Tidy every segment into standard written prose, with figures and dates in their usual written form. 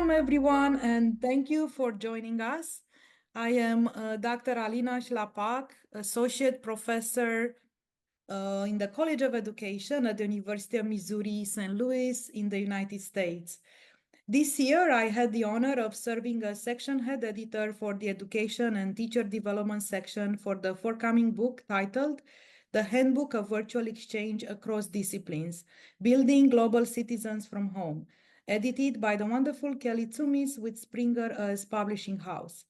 Welcome, everyone, and thank you for joining us. I am Dr. Alina Schlapak, Associate Professor in the College of Education at the University of Missouri, St. Louis in the United States. This year, I had the honor of serving as section head editor for the Education and Teacher Development section for the forthcoming book titled The Handbook of Virtual Exchange Across Disciplines, Building Global Citizens from Home, edited by the wonderful Kelly Tzoumis with Springer as publishing house.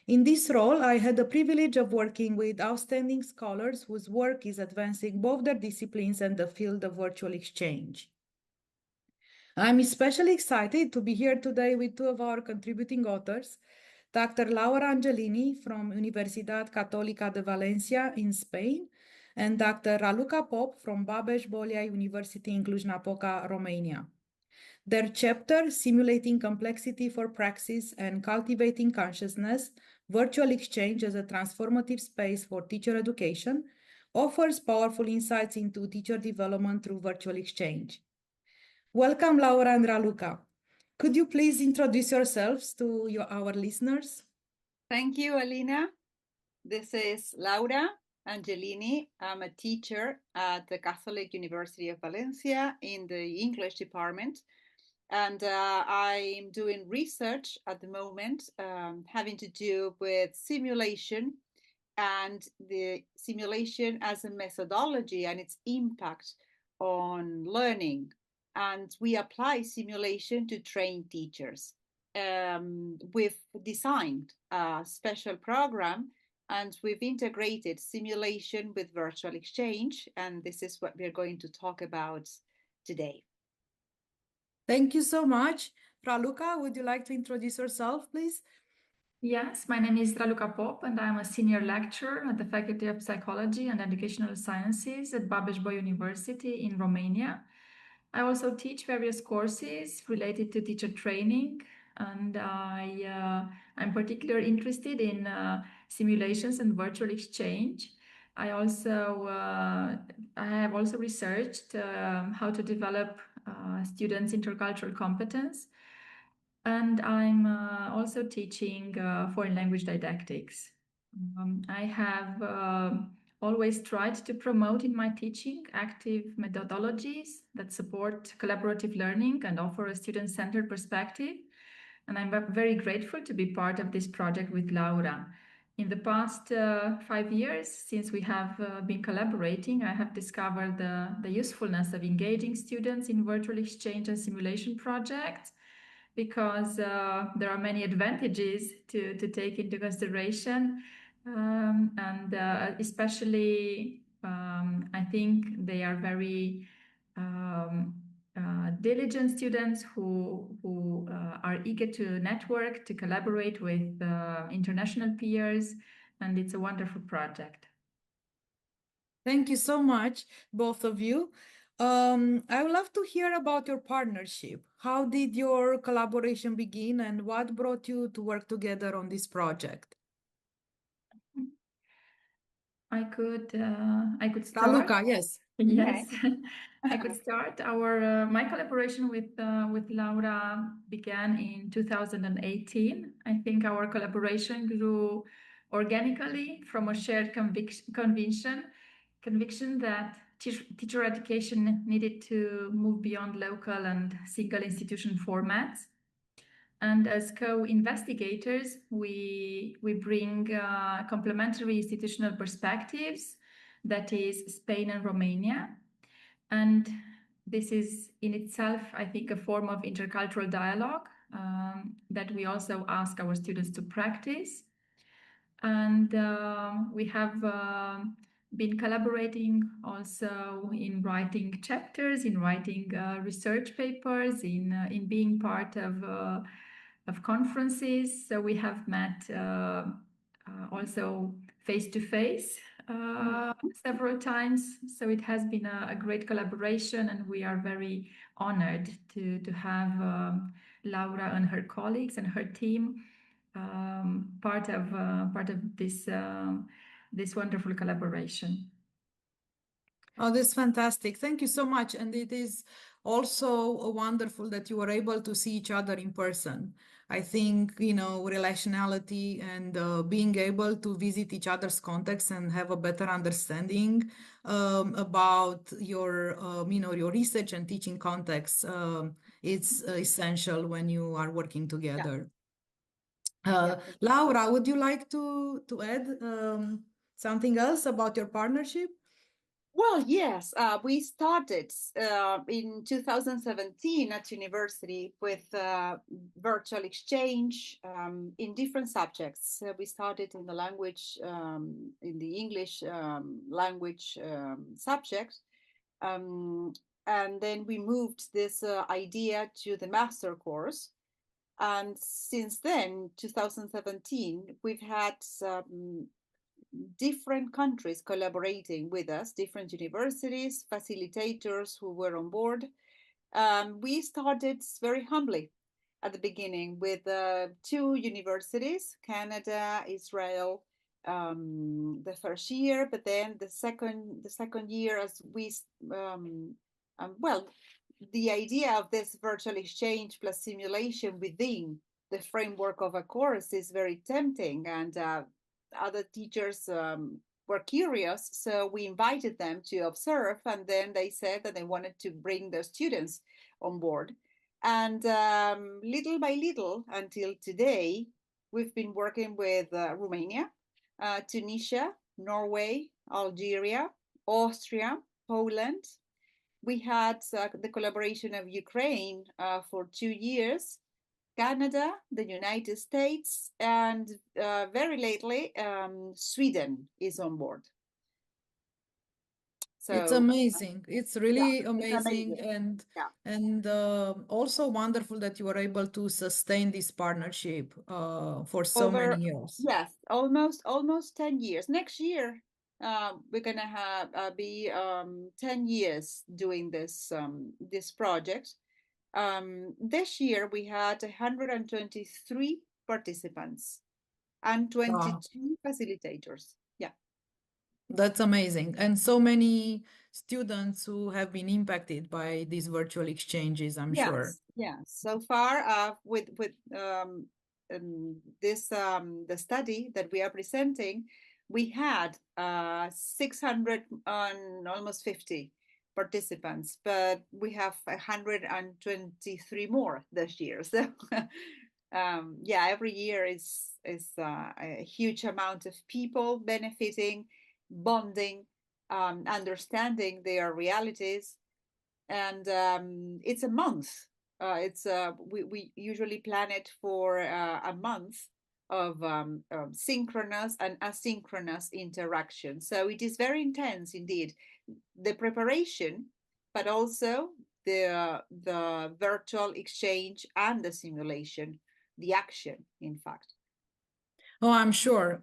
In this role, I had the privilege of working with outstanding scholars whose work is advancing both their disciplines and the field of virtual exchange. I'm especially excited to be here today with two of our contributing authors, Dr. Laura Angelini from Universidad Católica de Valencia in Spain, and Dr. Raluca Pop from Babeș-Bolyai University in Cluj-Napoca, Romania. Their chapter, Simulating Complexity for Praxis and Cultivating Consciousness, Virtual Exchange as a Transformative Space for Teacher Education, offers powerful insights into teacher development through virtual exchange. Welcome, Laura and Raluca. Could you please introduce yourselves to our listeners? Thank you, Alina. This is Laura Angelini. I'm a teacher at the Catholic University of Valencia in the English department. And I'm doing research at the moment having to do with simulation and the simulation as a methodology and its impact on learning. And we apply simulation to train teachers. We've designed a special program and we've integrated simulation with virtual exchange. And this is what we're going to talk about today. Thank you so much. Raluca, would you like to introduce yourself, please? Yes, my name is Raluca Pop, and I'm a senior lecturer at the Faculty of Psychology and Educational Sciences at Babeș-Bolyai University in Romania. I also teach various courses related to teacher training, and I'm particularly interested in simulations and virtual exchange. I have also researched how to develop students' intercultural competence. And I'm also teaching foreign language didactics. I have always tried to promote in my teaching active methodologies that support collaborative learning and offer a student-centered perspective. And I'm very grateful to be part of this project with Laura. In the past 5 years, since we have been collaborating, I have discovered the usefulness of engaging students in virtual exchange and simulation projects, because there are many advantages to take into consideration. And especially, I think they are very diligent students who are eager to network, to collaborate with international peers, and it's a wonderful project. Thank you so much, both of you. I would love to hear about your partnership. How did your collaboration begin and what brought you to work together on this project? I could start. Raluca, yes. Yes, I could start. My collaboration with Laura began in 2018. I think our collaboration grew organically from a shared conviction that teacher education needed to move beyond local and single institution formats. And as co-investigators, we bring complementary institutional perspectives, that is Spain and Romania. And this is in itself, I think, a form of intercultural dialogue that we also ask our students to practice. And we have been collaborating also in writing chapters, in writing research papers, in being part of conferences. So we have met also face-to-face several times. So it has been a great collaboration, and we are very honored to have Laura and her colleagues and her team part of this wonderful collaboration. Oh, that's fantastic. Thank you so much. And it is also wonderful that you were able to see each other in person. I think, you know, relationality and being able to visit each other's contexts and have a better understanding about your, you know, your research and teaching context. It's essential when you are working together. Laura, would you like to add something else about your partnership? Well, yes, we started in 2017 at university with virtual exchange in different subjects. We started in the language, in the English language subject. And then we moved this idea to the master course. And since then, 2017, we've had different countries collaborating with us, different universities, facilitators who were on board. We started very humbly at the beginning with 2 universities, Canada, Israel, the first year, but then the second year, as we well, the idea of this virtual exchange plus simulation within the framework of a course is very tempting, and other teachers were curious, so we invited them to observe, and then they said that they wanted to bring their students on board. And little by little, until today, we've been working with Romania, Tunisia, Norway, Algeria, Austria, Poland. We had the collaboration of Ukraine for 2 years, Canada, the United States, and very lately, Sweden is on board. So it's amazing. It's really yeah, it's amazing, amazing. and also wonderful that you were able to sustain this partnership for so many Over, years. yes, almost 10 years. Next year, we're gonna have be 10 years doing this project. This year we had 123 participants and Wow. 22 facilitators. Yeah. That's amazing. And so many students who have been impacted by these virtual exchanges, I'm sure. Yes. So far, with this the study that we are presenting, we had 600 and almost 50 participants, but we have 123 more this year. So yeah, every year is a huge amount of people benefiting, bonding, understanding their realities. And it's a month. We usually plan it for a month of synchronous and asynchronous interaction. So it is very intense indeed, the preparation, but also the virtual exchange and the simulation, the action, in fact. Oh, I'm sure.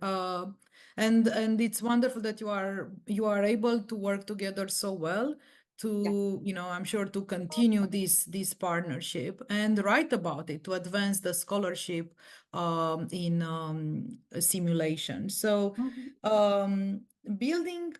And it's wonderful that you are able to work together so well to, you know, I'm sure to continue this partnership and write about it to advance the scholarship in simulation. So building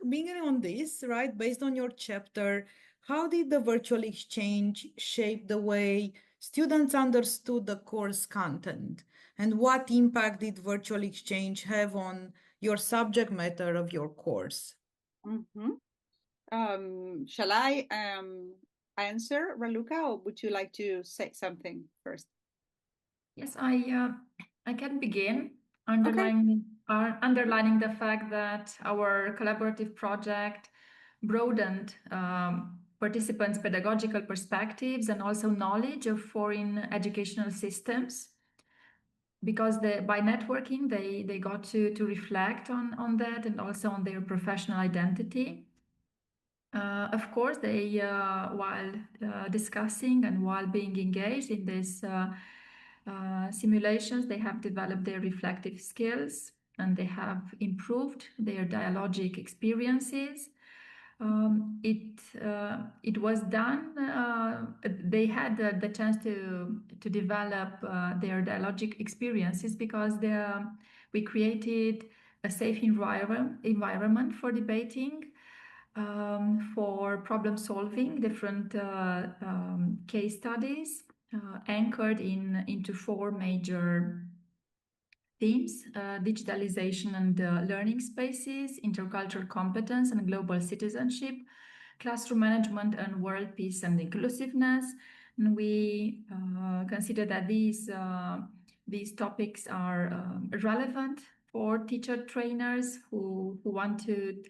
on this, right, based on your chapter, how did the virtual exchange shape the way students understood the course content? And what impact did virtual exchange have on your subject matter of your course? Shall I answer, Raluca, or would you like to say something first? Yes, I can begin underlining the fact that our collaborative project broadened participants' pedagogical perspectives and also knowledge of foreign educational systems, because by networking they got to reflect on that and also on their professional identity. Of course, they while discussing and while being engaged in these simulations, they have developed their reflective skills and they have improved their dialogic experiences. It was done. They had the chance to develop their dialogic experiences because we created a safe environment for debating. for problem solving, different case studies anchored into four major themes: digitalization and learning spaces, intercultural competence and global citizenship, classroom management and world peace and inclusiveness. And we consider that these topics are relevant for teacher trainers who want to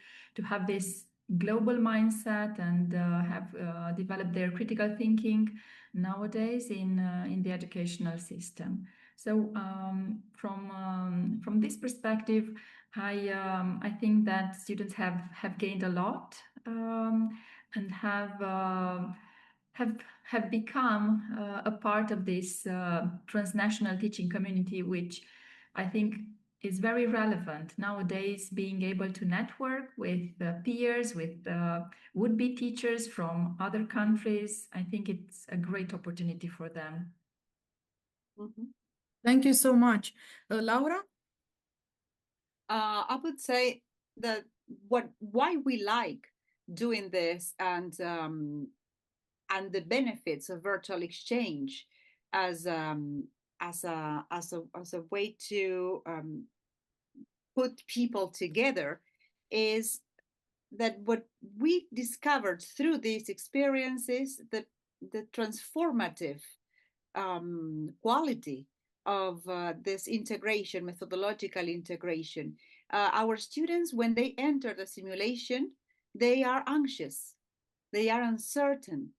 have this global mindset and have developed their critical thinking nowadays in the educational system. So from this perspective, I think that students have gained a lot and have become a part of this transnational teaching community, which I think is very relevant nowadays. Being able to network with peers, with would-be teachers from other countries, I think it's a great opportunity for them. Mhm. Thank you so much. Laura? I would say that why we like doing this and the benefits of virtual exchange as a way to put people together is that what we discovered through these experiences, the transformative quality of this integration, methodological integration. Our students, when they enter the simulation, they are anxious, they are uncertain,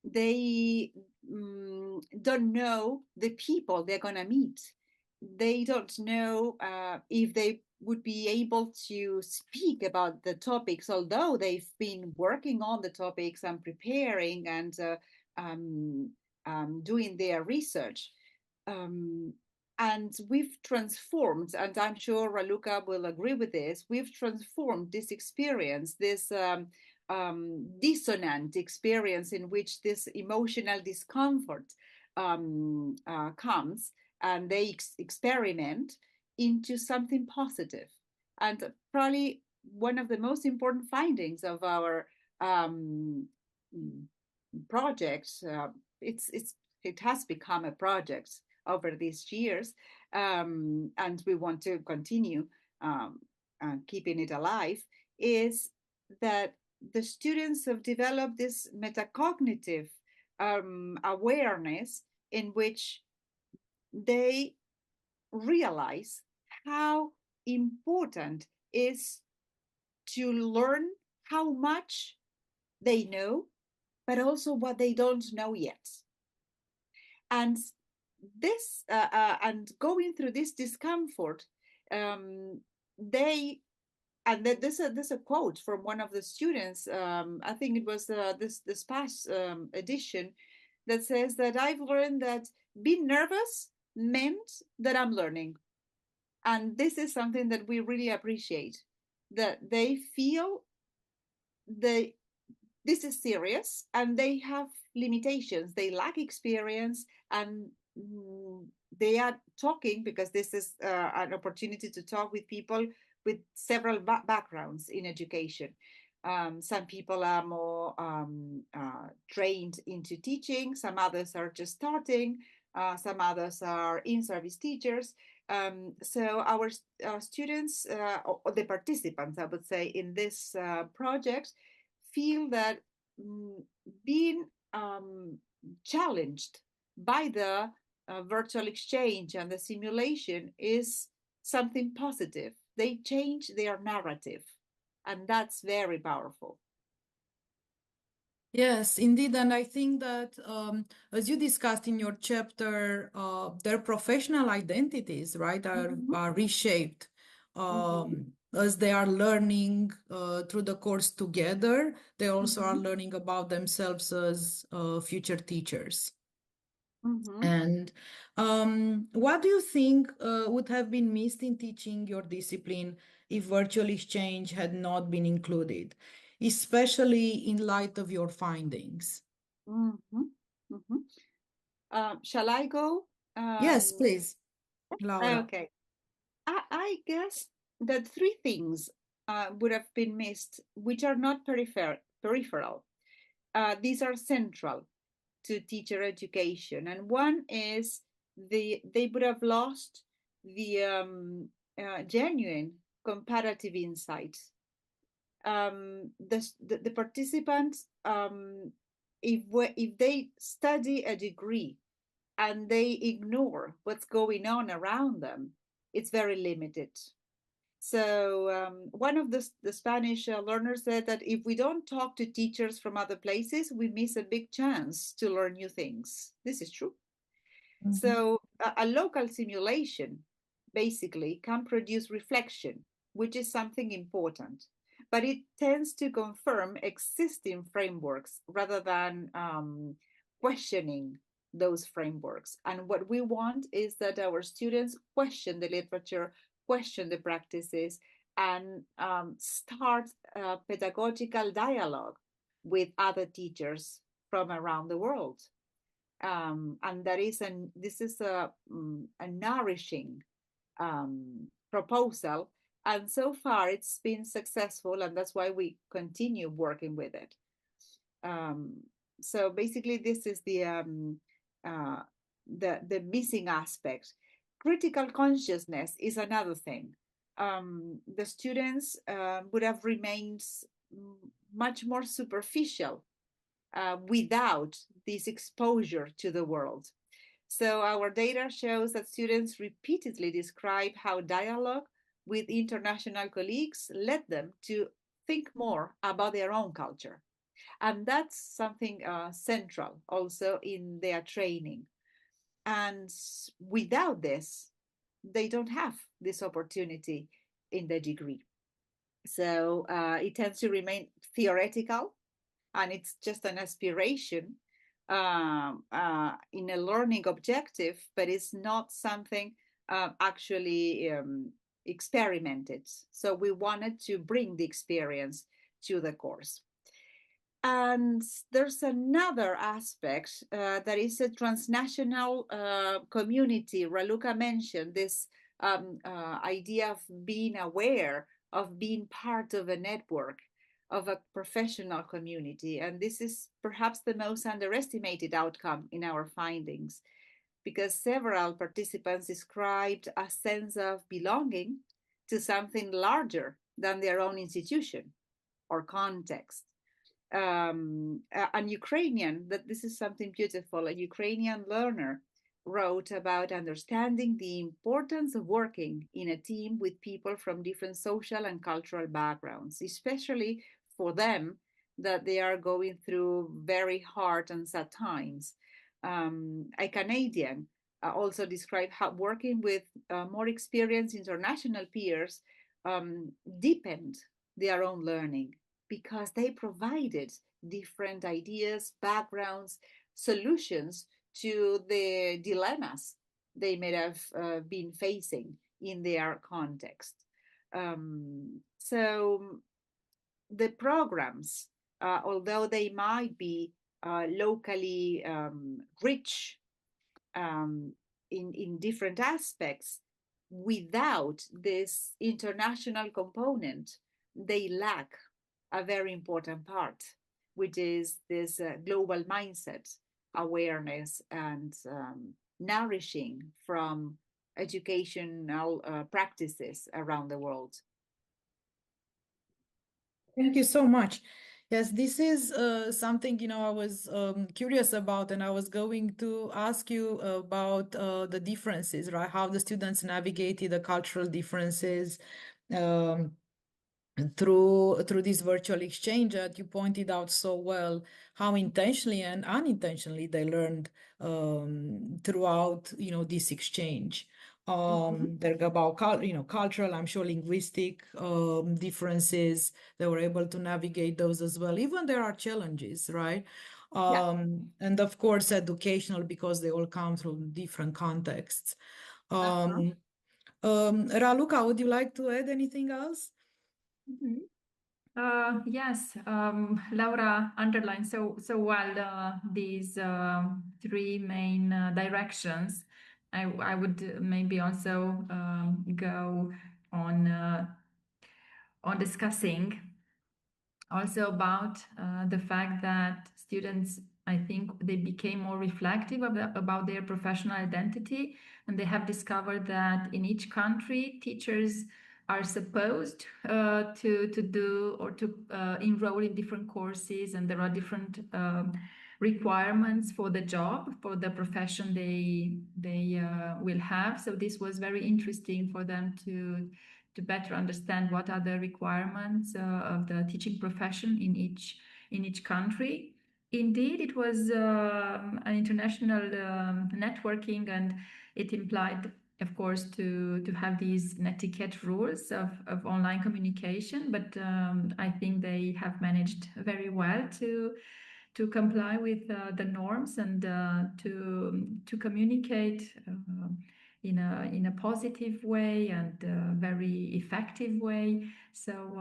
they don't know the people they're going to meet. They don't know if they would be able to speak about the topics, although they've been working on the topics and preparing and doing their research. And we've transformed, and I'm sure Raluca will agree with this, we've transformed this experience, this dissonant experience in which this emotional discomfort comes, and they experiment into something positive. And probably one of the most important findings of our projects, it has become a project over these years, and we want to continue keeping it alive, is that the students have developed this metacognitive awareness in which they realize how important is to learn how much they know, but also what they don't know yet. And this and going through this discomfort, they and there's a quote from one of the students. I think it was this past edition that says that I've learned that being nervous meant that I'm learning, and this is something that we really appreciate. That they feel this is serious and they have limitations. They lack experience and they are talking because this is an opportunity to talk with people with several backgrounds in education. Some people are more trained into teaching, some others are just starting, some others are in-service teachers. So our students, or the participants, I would say, in this project feel that being challenged by the virtual exchange and the simulation is something positive. They change their narrative, and that's very powerful. Yes, indeed. And I think that, as you discussed in your chapter, their professional identities, right, are reshaped as they are learning through the course together. They also are learning about themselves as future teachers. And what do you think would have been missed in teaching your discipline if virtual exchange had not been included, especially in light of your findings? Shall I go? Yes, please, Laura. Okay. I guess that three things would have been missed, which are not peripheral. These are central to teacher education. And one is they would have lost the genuine comparative insight. The participants, if they study a degree and they ignore what's going on around them, it's very limited. So one of the Spanish learners said that if we don't talk to teachers from other places, we miss a big chance to learn new things. This is true. Mm-hmm. So a local simulation basically can produce reflection, which is something important, but it tends to confirm existing frameworks rather than questioning those frameworks. And what we want is that our students question the literature, question the practices, and start a pedagogical dialogue with other teachers from around the world. And this is a nourishing proposal. And so far it's been successful, and that's why we continue working with it. So basically this is the missing aspect. Critical consciousness is another thing. The students would have remained much more superficial without this exposure to the world. So our data shows that students repeatedly describe how dialogue with international colleagues led them to think more about their own culture. And that's something central also in their training. And without this, they don't have this opportunity in the degree. So it tends to remain theoretical, and it's just an aspiration in a learning objective, but it's not something actually experimented. So we wanted to bring the experience to the course. And there's another aspect that is a transnational community. Raluca mentioned this idea of being aware, of being part of a network, of a professional community. And this is perhaps the most underestimated outcome in our findings, because several participants described a sense of belonging to something larger than their own institution or context. An Ukrainian, that this is something beautiful, a Ukrainian learner wrote about understanding the importance of working in a team with people from different social and cultural backgrounds, especially for them that they are going through very hard and sad times. A Canadian also described how working with more experienced international peers deepened their own learning, because they provided different ideas, backgrounds, solutions to the dilemmas they may have been facing in their context. So the programs, although they might be locally rich in different aspects, without this international component, they lack a very important part, which is this global mindset, awareness, and nourishing from educational practices around the world. Thank you so much. Yes, this is something, I was curious about, and I was going to ask you about the differences, right? How the students navigated the cultural differences through this virtual exchange that you pointed out so well, how intentionally and unintentionally they learned throughout, this exchange. They're about cultural, I'm sure, linguistic differences. They were able to navigate those as well. Even there are challenges, right? And of course, educational, because they all come from different contexts. Raluca, would you like to add anything else? Yes, Laura underlined so well these three main directions. I would maybe also go on on discussing also about the fact that students, I think, they became more reflective about their professional identity, and they have discovered that in each country, teachers are supposed to do or to enroll in different courses, and there are different requirements for the job, for the profession they will have. So this was very interesting for them to better understand what are the requirements of the teaching profession in each country. Indeed, it was an international networking, and it implied, of course, to have these netiquette rules of online communication. But I think they have managed very well to comply with the norms and to communicate in a positive way and very effective way. So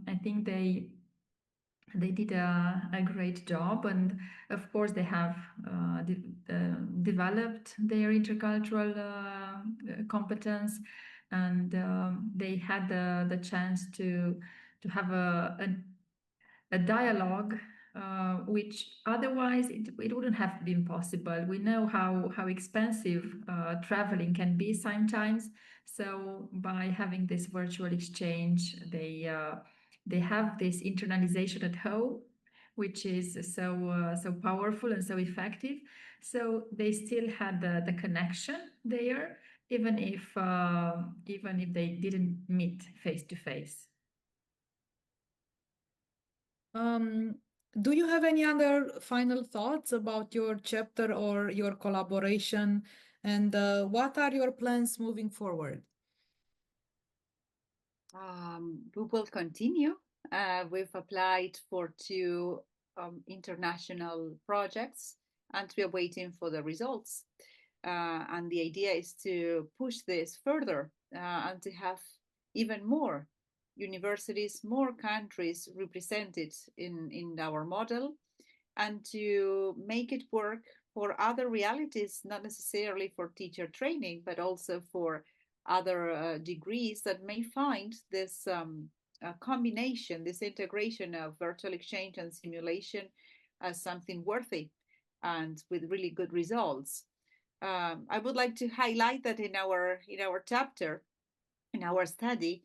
I think they did a great job, and of course they have developed their intercultural competence, and they had the chance to have a dialogue, which otherwise it wouldn't have been possible. We know how expensive traveling can be sometimes. So by having this virtual exchange, they have this internalization at home, which is so powerful and so effective. So they still had the connection there, even if they didn't meet face to face. Do you have any other final thoughts about your chapter or your collaboration? And what are your plans moving forward? We will continue. We've applied for 2 international projects, and we are waiting for the results. And the idea is to push this further and to have even more universities, more countries represented in our model, and to make it work for other realities, not necessarily for teacher training, but also for other degrees that may find this combination, this integration of virtual exchange and simulation as something worthy and with really good results. I would like to highlight that in our chapter, in our study,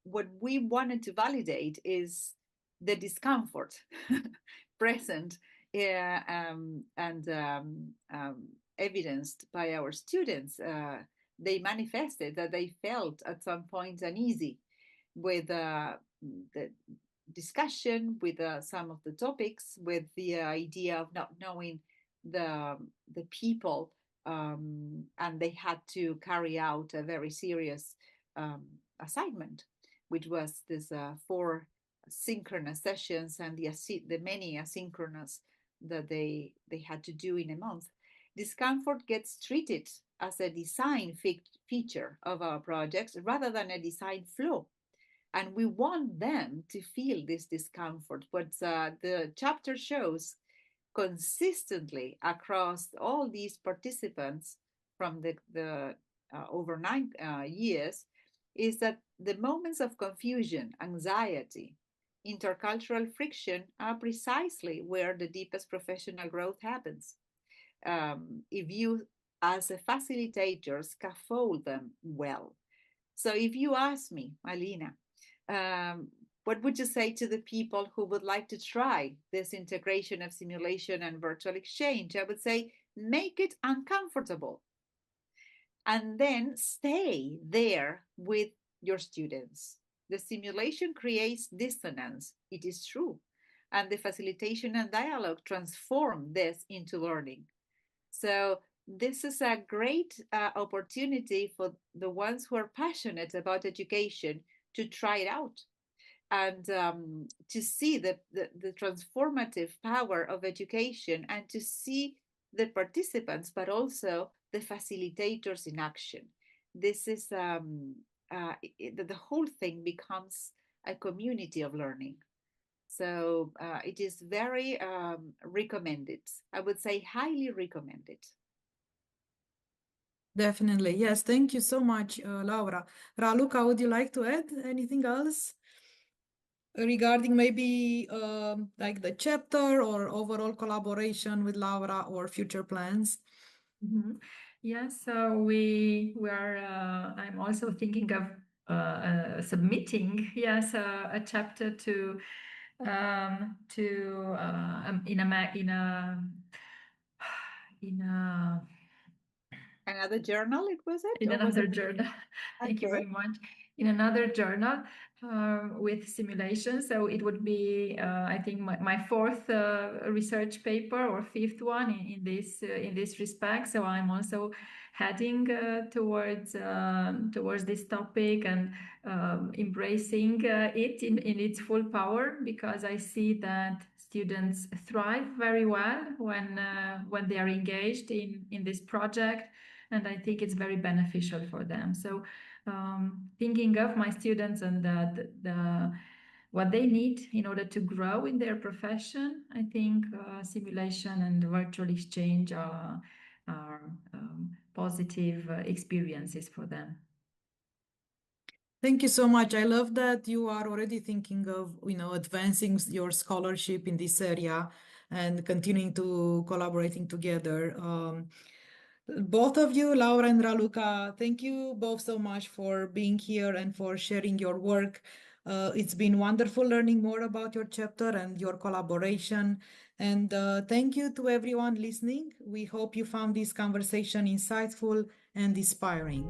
what we wanted to validate is the discomfort present and evidenced by our students. They manifested that they felt at some point uneasy with the discussion, with some of the topics, with the idea of not knowing the people, and they had to carry out a very serious assignment, which was this 4 synchronous sessions and the many asynchronous that they had to do in a month. Discomfort gets treated as a design feature of our projects rather than a design flaw. And we want them to feel this discomfort. What the chapter shows consistently across all these participants from the over 9 years is that the moments of confusion, anxiety, intercultural friction are precisely where the deepest professional growth happens. If you, as a facilitator, scaffold them well. So if you ask me, Alina, what would you say to the people who would like to try this integration of simulation and virtual exchange? I would say, make it uncomfortable. And then stay there with your students. The simulation creates dissonance, it is true. And the facilitation and dialogue transform this into learning. So this is a great opportunity for the ones who are passionate about education to try it out and to see the transformative power of education, and to see the participants, but also the facilitators in action. This is the whole thing becomes a community of learning. So it is very recommended. I would say highly recommended. Definitely. Yes. Thank you so much, Laura. Raluca, would you like to add anything else regarding maybe like the chapter or overall collaboration with Laura or future plans? Yes, so we are. I'm also thinking of submitting, yes, a chapter to in a Another journal, it was it? in Or was another it? journal. Thank you Okay. very much. In another journal with simulation. So it would be, I think, my fourth research paper or fifth one in this respect. So I'm also heading towards this topic and embracing it in its full power, because I see that students thrive very well when they are engaged in this project, and I think it's very beneficial for them. So thinking of my students and what they need in order to grow in their profession, I think simulation and virtual exchange are positive experiences for them. Thank you so much. I love that you are already thinking of, advancing your scholarship in this area and continuing to collaborating together. Both of you, Laura and Raluca, thank you both so much for being here and for sharing your work. It's been wonderful learning more about your chapter and your collaboration. And thank you to everyone listening. We hope you found this conversation insightful and inspiring.